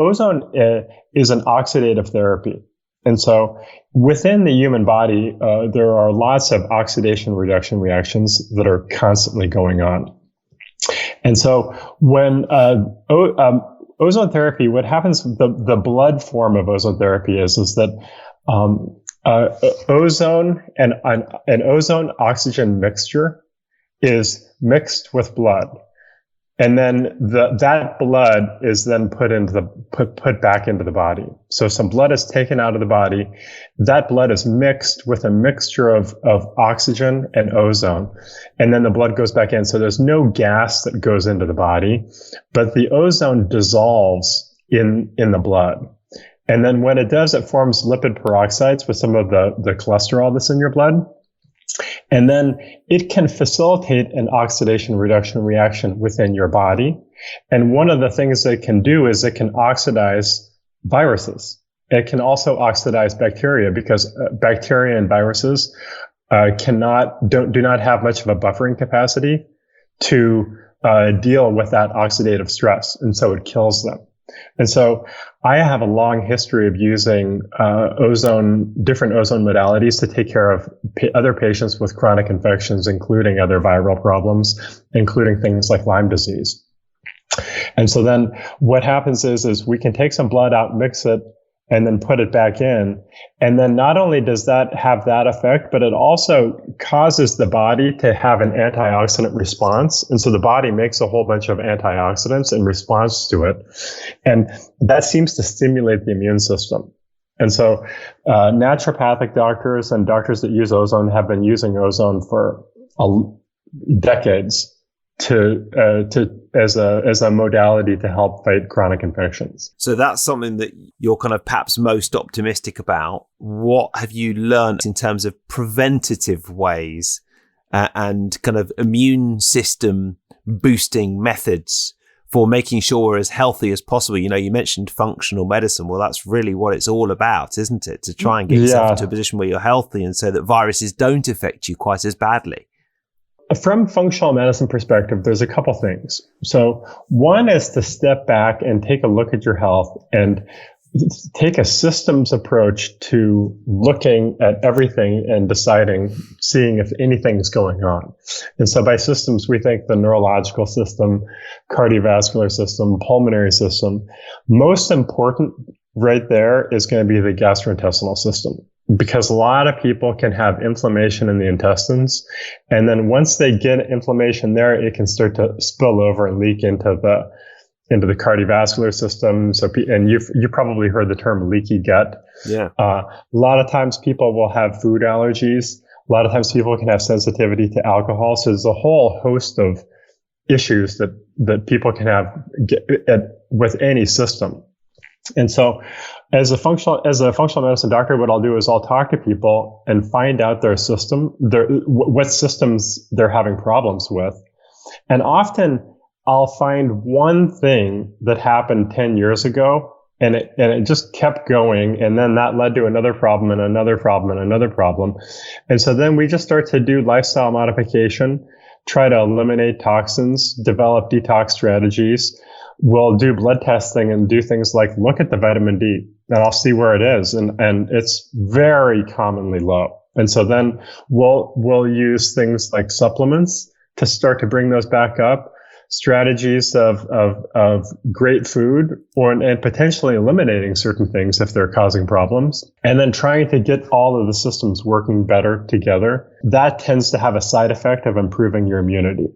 ozone is an oxidative therapy. And so within the human body, there are lots of oxidation reduction reactions that are constantly going on. And so when ozone therapy, what happens, the blood form of ozone therapy is that ozone and an ozone oxygen mixture is mixed with blood. And then that blood is then put back into the body. So some blood is taken out of the body. That blood is mixed with a mixture of oxygen and ozone. And then the blood goes back in. So there's no gas that goes into the body, but the ozone dissolves in the blood. And then when it does, it forms lipid peroxides with some of the cholesterol that's in your blood. And then it can facilitate an oxidation reduction reaction within your body. And one of the things that it can do is it can oxidize viruses. It can also oxidize bacteria, because bacteria and viruses do not have much of a buffering capacity to deal with that oxidative stress. And so it kills them. And so I have a long history of using different ozone modalities to take care of other patients with chronic infections, including other viral problems, including things like Lyme disease. And so then what happens is we can take some blood out, mix it, and then put it back in. And then not only does that have that effect, but it also causes the body to have an antioxidant response. And so the body makes a whole bunch of antioxidants in response to it. And that seems to stimulate the immune system. And so naturopathic doctors and doctors that use ozone have been using ozone for decades as a modality to help fight chronic infections. So that's something that you're kind of perhaps most optimistic about. What have you learned in terms of preventative ways and kind of immune system boosting methods for making sure we're as healthy as possible? You know, you mentioned functional medicine. Well, that's really what it's all about, isn't it? To try and get yourself into a position where you're healthy and so that viruses don't affect you quite as badly. From functional medicine perspective, there's a couple things. So one is to step back and take a look at your health and take a systems approach to looking at everything and seeing if anything's going on. And so by systems, we think the neurological system, cardiovascular system, pulmonary system. Most important right there is going to be the gastrointestinal system, because a lot of people can have inflammation in the intestines. And then once they get inflammation there, it can start to spill over and leak into the cardiovascular system. So, and you probably heard the term leaky gut. Yeah. A lot of times people will have food allergies. A lot of times people can have sensitivity to alcohol. So there's a whole host of issues that people can have with any system. And so as a functional medicine doctor, what I'll do is I'll talk to people and find out their system, what systems they're having problems with. And often I'll find one thing that happened 10 years ago and it just kept going. And then that led to another problem and another problem and another problem. And so then we just start to do lifestyle modification, try to eliminate toxins, develop detox strategies. We'll do blood testing and do things like look at the vitamin D, and I'll see where it is. And it's very commonly low. And so then we'll use things like supplements to start to bring those back up, strategies of great food and potentially eliminating certain things if they're causing problems, and then trying to get all of the systems working better together. That tends to have a side effect of improving your immunity.